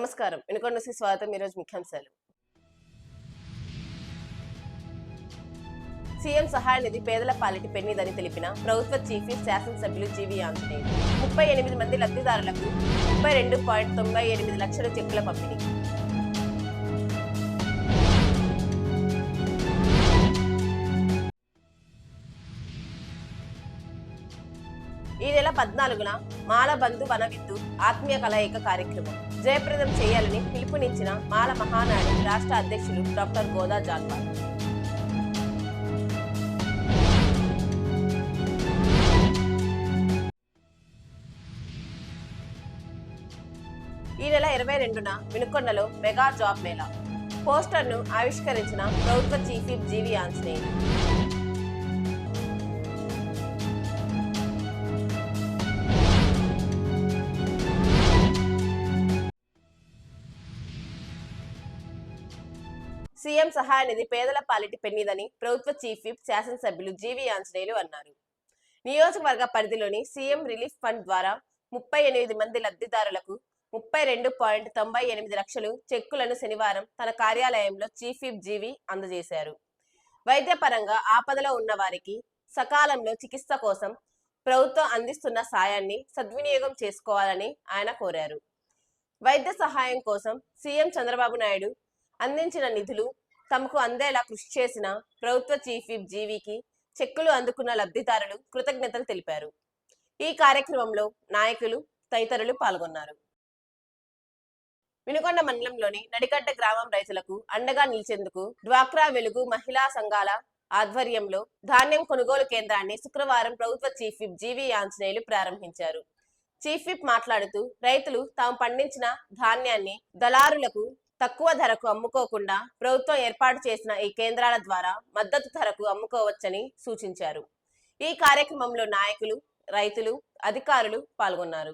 నమస్కారం. వినుకొండ న్యూస్‌కి స్వాగతం. ఈరోజు ముఖ్యాంశాలు. సీఎం సహాయ నిధి పేదల పాలిటి పెన్నిదని తెలిపిన ప్రభుత్వ చీఫ్ విప్ శాసనసభ్యులు జీవీ ఆంజనేయులు. 38 మంది లబ్ధిదారులకు 32.98 లక్షల చెక్కుల పంపిణీ. ఈ నెల 14న మాల బంధు వన విద్యుత్ ఆత్మీయ కలయిక కార్యక్రమం జయప్రదం చేయాలని పిలుపునిచ్చిన మాల మహానాడు రాష్ట్ర అధ్యక్షులు డాక్టర్ గోదా జాన్పాల్. ఈ నెల 22న వినుకొండలో మెగా జాబ్ మేళా పోస్టర్ను ఆవిష్కరించిన ప్రభుత్వ chief whip GV Anjaneyulu. CM సహాయ నిధి పేదల పాలిటి పెన్నిదని ప్రభుత్వ చీఫ్ విప్ శాసనసభ్యులు జీవీ ఆంజనేయులు అన్నారు. నియోజకవర్గ పరిధిలోని సీఎం రిలీఫ్ ఫండ్ ద్వారా 38 మంది లబ్ధిదారులకు 32.98 లక్షలు చెక్కులను శనివారం తన కార్యాలయంలో చీఫ్ విప్ జీవీ అందజేశారు. వైద్యపరంగా ఆపదలో ఉన్న వారికి సకాలంలో చికిత్స కోసం ప్రభుత్వం అందిస్తున్న సాయాన్ని సద్వినియోగం చేసుకోవాలని ఆయన కోరారు. వైద్య సహాయం కోసం సీఎం చంద్రబాబు నాయుడు అందించిన నిధులు తమకు అందేలా కృషి చేసిన ప్రభుత్వ చీఫ్ విప్ జీవీకి చెక్కులు అందుకున్న లబ్ధిదారులు కృతజ్ఞతలు తెలిపారు. ఈ కార్యక్రమంలో నాయకులు తదితరులు పాల్గొన్నారు. వినుకొండ మండలంలోని నడిగడ్డ గ్రామం రైతులకు అండగా నిలిచేందుకు డ్వాక్రా వెలుగు మహిళా సంఘాల ఆధ్వర్యంలో ధాన్యం కొనుగోలు కేంద్రాన్ని శుక్రవారం ప్రభుత్వ చీఫ్ విప్ జీవీ ఆంజనేయులు ప్రారంభించారు. చీఫ్ విప్ మాట్లాడుతూ రైతులు తాము పండించిన ధాన్యాన్ని దళారులకు తక్కువ ధరకు అమ్ముకోకుండా ప్రభుత్వం ఏర్పాటు చేసిన ఈ కేంద్రాల ద్వారా మద్దతు ధరకు అమ్ముకోవచ్చని సూచించారు. ఈ కార్యక్రమంలో నాయకులు, రైతులు, అధికారులు పాల్గొన్నారు.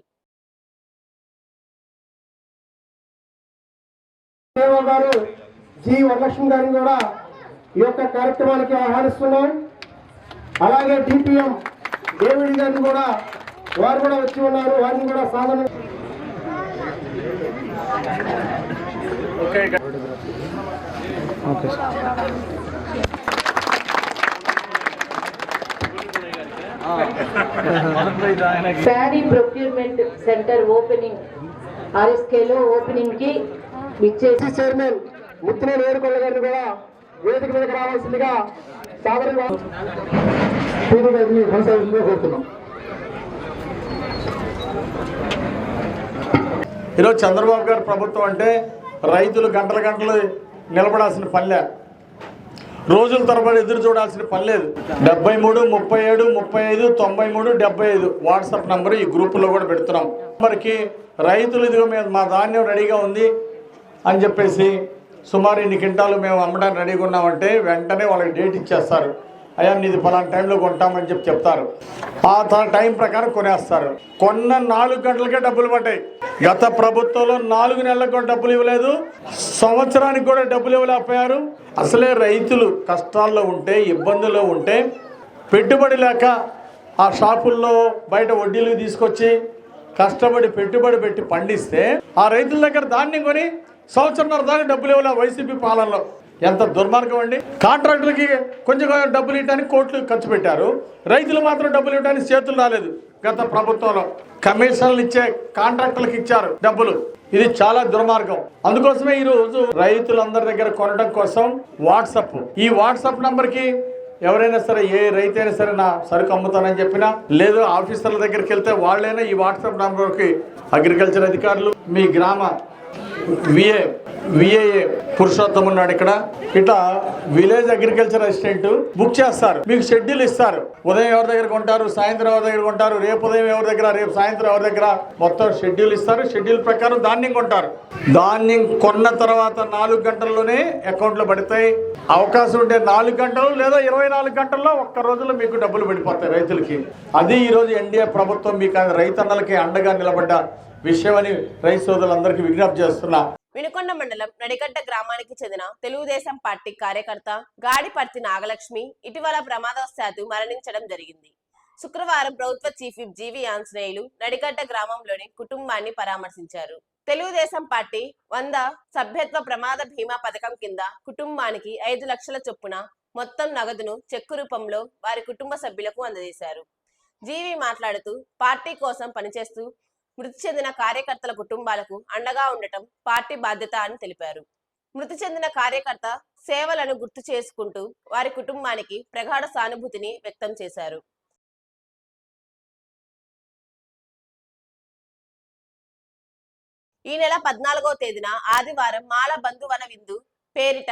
వరలక్ష్మి గారిని కూడా ఈ యొక్క కార్యక్రమానికి ఆహ్వానిస్తున్నాం. అలాగే డిపిఎం డేవిడ్ గారిని కూడా వారు కూడా వచ్చి ఉన్నారు. వారిని కూడా సాధన ప్యాడీ ప్రొక్యూర్మెంట్ సెంటర్ ఓపెనింగ్ ఆర్ఎస్కేలో ఓపెనింగ్ కి విచ్చేసి చైర్మన్ ముత్తునేని ఏడుకొండ గారిని కూడా వేదిక మీదకి రావాల్సిందిగా సాధారణంగా కోరుతున్నాం. ఈరోజు చంద్రబాబు గారి ప్రభుత్వం అంటే రైతులు గంటలు గంటలు నిలబడాల్సిన పనిలే, రోజుల తరబడి ఎదురు చూడాల్సిన పని లేదు. 73 37 35 93 75 వాట్సాప్ నంబరు ఈ గ్రూపులో కూడా పెడుతున్నాం. మరికి రైతులు ఇదిగో మా ధాన్యం రెడీగా ఉంది అని చెప్పేసి సుమారు ఇన్ని క్వింటాలు మేము అమ్మడానికి రెడీగా ఉన్నామంటే వెంటనే వాళ్ళకి డేట్ ఇచ్చేస్తారు. అయ్యా నీది ఫలానా టైంలో కొంటామని చెప్తారు. ఆ టైం ప్రకారం కొనేస్తారు. కొన్న 4 గంటలకే డబ్బులు పడ్డాయి. గత ప్రభుత్వంలో 4 నెలలకు కూడా డబ్బులు ఇవ్వలేదు, సంవత్సరానికి కూడా డబ్బులు ఇవ్వలేకపోయారు. అసలే రైతులు కష్టాల్లో ఉంటే, ఇబ్బందుల్లో ఉంటే, పెట్టుబడి లేక ఆ షాపుల్లో బయట వడ్డీలు తీసుకొచ్చి కష్టపడి పెట్టుబడి పెట్టి పండిస్తే ఆ రైతుల దగ్గర ధాన్యం కొని సంవత్సరంన్నర దాకా డబ్బులు ఇవ్వలే వైసీపీ పాలనలో. ఎంత దుర్మార్గం అండి. కాంట్రాక్టర్లకి కొంచెం డబ్బులు ఇవ్వడానికి కోట్లు ఖర్చు పెట్టారు, రైతులు మాత్రం డబ్బులు ఇవ్వడానికి చేతులు రాలేదు. గత ప్రభుత్వంలో కమిషన్లు ఇచ్చే కాంట్రాక్టర్లకు ఇచ్చారు డబ్బులు. ఇది చాలా దుర్మార్గం. అందుకోసమే ఈరోజు రైతులందరి దగ్గర కొనడం కోసం వాట్సాప్, ఈ వాట్సాప్ నంబర్కి ఎవరైనా సరే, ఏ రైతు అయినా సరే నా సరుకు అమ్ముతానని చెప్పినా, లేదు ఆఫీసర్ల దగ్గరికి వెళ్తే వాళ్ళైనా ఈ వాట్సాప్ నంబర్కి అగ్రికల్చర్ అధికారులు, మీ గ్రామ విఏఏ పురుషోత్తం ఉన్నాడు ఇక్కడ, ఇట్లా విలేజ్ అగ్రికల్చర్ అసిస్టెంట్ బుక్ చేస్తారు. మీకు షెడ్యూల్ ఇస్తారు. ఉదయం ఎవరి దగ్గర కొంటారు, సాయంత్రం ఎవరి దగ్గర కొంటారు, రేపు ఉదయం ఎవరి దగ్గర, రేపు సాయంత్రం ఎవరి దగ్గర, మొత్తం షెడ్యూల్ ఇస్తారు. షెడ్యూల్ ప్రకారం ధాన్యం కొంటారు. ధాన్యం కొన్న తర్వాత 4 గంటల్లోనే అకౌంట్లో పడతాయి. అవకాశం ఉంటే 4 గంటలు లేదా 24 గంటల్లో ఒక్క రోజులో మీకు డబ్బులు పడిపోతాయి రైతులకి. అది ఈరోజు ఎన్డీఏ ప్రభుత్వం మీకు రైతన్నలకి అండగా నిలబడ్డ విషయం అని రైతు సోదరులందరికీ విజ్ఞప్తి చేస్తున్నా. వినుకొండ మండలం నడిగడ్డ గ్రామానికి చెందిన తెలుగుదేశం పార్టీ కార్యకర్త గాడిపర్తి నాగలక్ష్మి ఇటీవల ప్రమాదవశాత్తు మరణించడం జరిగింది. శుక్రవారం ప్రభుత్వ chief whip GV Anjaneyulu Nadigadda గ్రామంలోని కుటుంబాన్ని పరామర్శించారు. తెలుగుదేశం పార్టీ 100 సభ్యత్వ ప్రమాద బీమా పథకం కింద కుటుంబానికి 5 లక్షల చొప్పున మొత్తం నగదును చెక్కు రూపంలో వారి కుటుంబ సభ్యులకు అందజేశారు. జీవి మాట్లాడుతూ పార్టీ కోసం పనిచేస్తూ మృతి చెందిన కార్యకర్తల కుటుంబాలకు అండగా ఉండటం పార్టీ బాధ్యత అని తెలిపారు. మృతి చెందిన కార్యకర్త సేవలను గుర్తు చేసుకుంటూ వారి కుటుంబానికి ప్రగాఢ సానుభూతిని వ్యక్తం చేశారు. ఈ నెల 14వ తేదీన ఆదివారం మాల బంధువన విందు పేరిట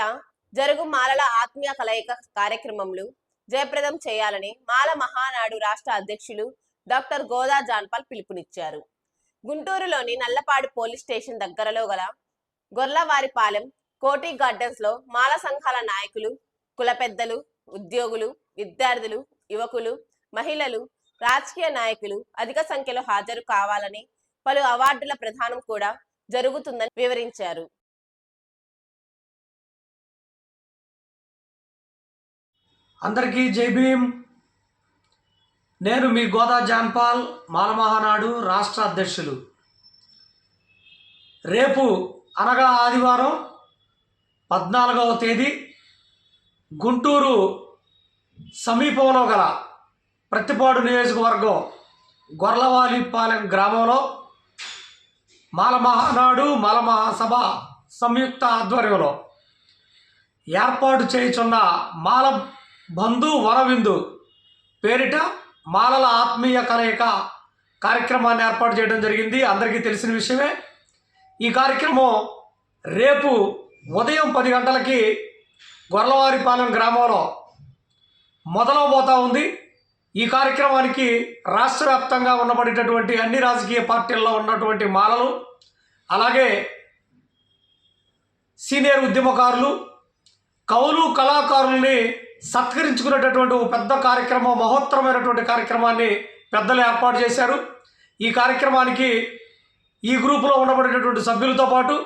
జరుగు మాలల ఆత్మీయ కలయిక కార్యక్రమంలో జయప్రదం చేయాలని మాల మహానాడు రాష్ట్ర అధ్యక్షులు డాక్టర్ గోదా జాన్పాల్ పిలుపునిచ్చారు. గుంటూరులోని నల్లపాడు పోలీస్ స్టేషన్ దగ్గరలో గల గొర్లవారిపాలెం కోటి గార్డెన్స్ లో మాల సంఘాల నాయకులు, కుల పెద్దలు, ఉద్యోగులు, విద్యార్థులు, యువకులు, మహిళలు, రాజకీయ నాయకులు అధిక సంఖ్యలో హాజరు కావాలని, పలు అవార్డుల ప్రదానం కూడా జరుగుతుందని వివరించారు. అందరికీ జై భీమ్. నేను మీ గోదా జాన్పాల్, మాల మహానాడు రాష్ట్ర అధ్యక్షులు. రేపు అనగా ఆదివారం 14వ తేదీ గుంటూరు సమీపంలో గల ప్రత్తిపాడు నియోజకవర్గం గొర్లవారిపాలెం గ్రామంలో మాల మహానాడు మాల మహాసభ సంయుక్త ఆధ్వర్యంలో ఏర్పాటు చేయుచున్న మాల బంధు వరవిందు పేరిట మాలల ఆత్మీయ కలయిక కార్యక్రమాన్ని ఏర్పాటు చేయడం జరిగింది. అందరికీ తెలిసిన విషయమే. ఈ కార్యక్రమం రేపు ఉదయం 10 గంటలకి గొర్లవారిపాలెం గ్రామంలో మొదలవబోతా ఉంది. ఈ కార్యక్రమానికి రాష్ట్ర వ్యాప్తంగా ఉన్నబడేటటువంటి అన్ని రాజకీయ పార్టీల్లో ఉన్నటువంటి మాలలు, అలాగే సీనియర్ ఉద్యమకారులు, కవులు, కళాకారుల్ని సత్కరించుకునేటటువంటి ఒక పెద్ద కార్యక్రమం, మహోత్తరమైనటువంటి కార్యక్రమాన్ని పెద్దలు ఏర్పాటు చేశారు. ఈ కార్యక్రమానికి ఈ గ్రూపులో ఉండబడేటటువంటి సభ్యులతో పాటు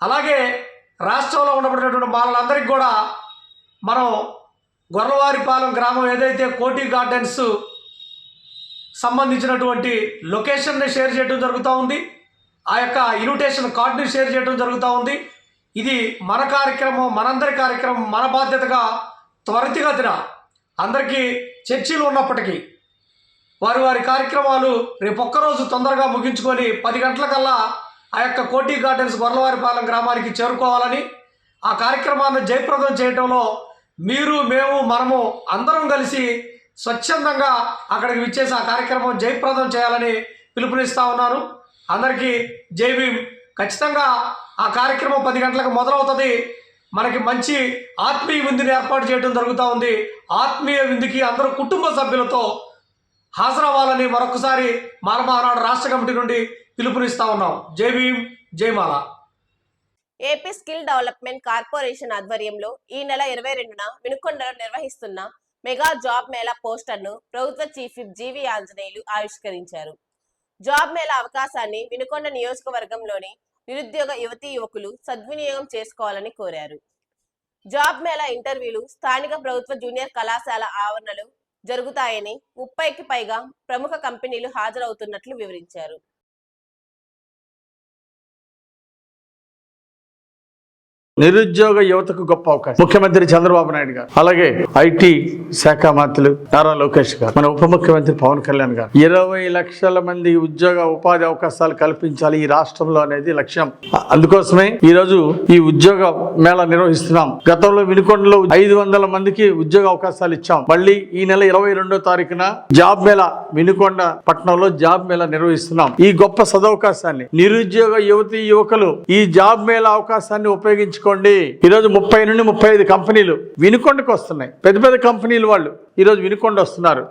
అలాగే రాష్ట్రంలో ఉండబడేటటువంటి మాలలందరికీ కూడా మనం గొర్లవారిపాలెం గ్రామం ఏదైతే కోటి గార్డెన్స్ సంబంధించినటువంటి లొకేషన్ని షేర్ చేయడం జరుగుతూ ఉంది. ఆ యొక్క ఇన్విటేషన్ కార్డుని షేర్ చేయడం జరుగుతూ ఉంది. ఇది మన కార్యక్రమం, మనందరి కార్యక్రమం, మన బాధ్యతగా త్వరితగతిన అందరికీ చర్చలు ఉన్నప్పటికీ వారి వారి కార్యక్రమాలు రేపు ఒక్కరోజు తొందరగా ముగించుకొని 10 గంటలకల్లా ఆ యొక్క కోటి గార్డెన్స్ గొర్లవారిపాలెం గ్రామానికి చేరుకోవాలని, ఆ కార్యక్రమాన్ని జయప్రదం చేయడంలో మీరు, మేము, మనము అందరం కలిసి స్వచ్ఛందంగా అక్కడికి విచ్చేసి ఆ కార్యక్రమం జయప్రదం చేయాలని పిలుపునిస్తూ ఉన్నారు. అందరికీ జై భీమ్. ఖచ్చితంగా ఆ కార్యక్రమం 10 గంటలకు మొదలవుతుంది. మనకి మంచి ఆత్మీయ విందుని ఏర్పాటు చేయడం జరుగుతూ ఉంది. ఆత్మీయ విందుకి అందరూ కుటుంబ సభ్యులతో హాజరవ్వాలని మరొకసారి మాల మహానాడు రాష్ట్ర కమిటీ నుండి పిలుపునిస్తా ఉన్నాం. జై భీమ్, జై మాల. ఏపీ స్కిల్ డెవలప్మెంట్ కార్పొరేషన్ ఆధ్వర్యంలో ఈ నెల 22న వినుకొండలో నిర్వహిస్తున్న మెగా జాబ్ మేళా పోస్టర్ను ప్రభుత్వ చీఫ్ విప్ జీవి ఆంజనేయులు ఆవిష్కరించారు. జాబ్ మేళా అవకాశాన్ని వినుకొండ నియోజకవర్గంలోని నిరుద్యోగ యువతీ యువకులు సద్వినియోగం చేసుకోవాలని కోరారు. జాబ్ మేళా ఇంటర్వ్యూలు స్థానిక ప్రభుత్వ జూనియర్ కళాశాల ఆవరణలో జరుగుతాయని, 30కి పైగా ప్రముఖ కంపెనీలు హాజరవుతున్నట్లు వివరించారు. నిరుద్యోగ యువతకు గొప్ప అవకాశం. ముఖ్యమంత్రి చంద్రబాబు నాయుడు గారు, అలాగే ఐటీ శాఖ మంత్రులు నారా లోకేష్ గారు, మన ఉప ముఖ్యమంత్రి పవన్ కళ్యాణ్ గారు 20 లక్షల మంది ఉద్యోగ ఉపాధి అవకాశాలు కల్పించాలి ఈ రాష్ట్రంలో అనేది లక్ష్యం. అందుకోసమే ఈ రోజు ఈ ఉద్యోగ మేళా నిర్వహిస్తున్నాం. గతంలో వినుకొండలో 500 మందికి ఉద్యోగ అవకాశాలు ఇచ్చాం. మళ్ళీ ఈ నెల 22వ తారీఖున జాబ్ మేళా వినుకొండ పట్టణంలో జాబ్ మేళా నిర్వహిస్తున్నాం. ఈ గొప్ప సదవకాశాన్ని నిరుద్యోగ యువతీ యువకులు ఈ జాబ్ మేళా అవకాశాన్ని ఉపయోగించుకోండి. ఈరోజు 30 నుండి 35 కంపెనీలు వినుకొండకు వస్తున్నాయి. పెద్ద పెద్ద కంపెనీలు వాళ్ళు ఈరోజు వినుకొండ వస్తున్నారు.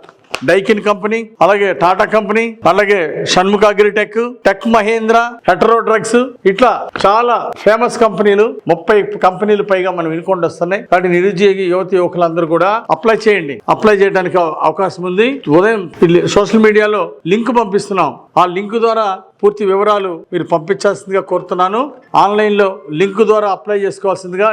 డైకిన్ కంపెనీ, అలాగే టాటా కంపెనీ, అలాగే Shanmukha agritech, tech Mahindra, Hetero drugs, ఇట్లా చాలా ఫేమస్ కంపెనీలు 30 కంపెనీలు పైగా మనం వినుకొండ వస్తున్నాయి. కాబట్టి నిరుద్యోగ యువతి యువకులందరూ కూడా అప్లై చేయండి. అప్లై చేయడానికి అవకాశం ఉంది. ఉదయం సోషల్ మీడియాలో లింక్ పంపిస్తున్నాం. ఆ లింక్ ద్వారా పూర్తి వివరాలు మీరు పంపించాల్సిందిగా కోరుతున్నాను. ఆన్లైన్లో లింక్ ద్వారా అప్లై చేసుకోవాల్సిందిగా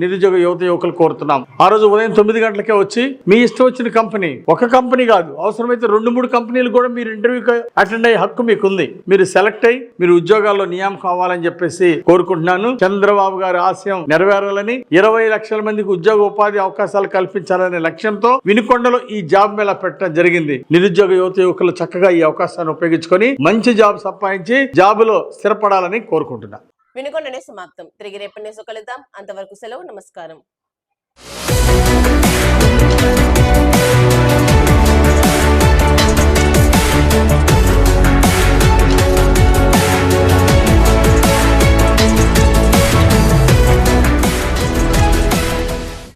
నిరుద్యోగ యువకులు కోరుతున్నాం. ఆ రోజు ఉదయం 9 గంటలకే వచ్చి మీ ఇష్టం వచ్చిన కంపెనీ, ఒక కంపెనీ కాదు, అవసరమైతే 2-3 కంపెనీలు కూడా మీరు ఇంటర్వ్యూకి అటెండ్ అయ్యే హక్కు మీకుంది. మీరు సెలెక్ట్ అయ్యి మీరు ఉద్యోగాల్లో నియామకం అవ్వాలని చెప్పేసి కోరుకుంటున్నాను. చంద్రబాబు గారి ఆశయం నెరవేరాలని, 20 లక్షల మందికి ఉద్యోగ ఉపాధి అవకాశాలు కల్పించాలనే లక్ష్యంతో వినుకొండలో ఈ జాబ్ మేళా పెట్టడం జరిగింది. నిరుద్యోగ యువకులు చక్కగా ఈ అవకాశాన్ని ఉపయోగించుకొని మంచి జాబ్ సంపాదించి జాబులో స్థిరపడాలని కోరుకుంటున్నా. వినుకొండనే సమాప్తం. తిరిగి రేపటి న్యూస్ కలుద్దాం. అంతవరకు సెలవు. నమస్కారం.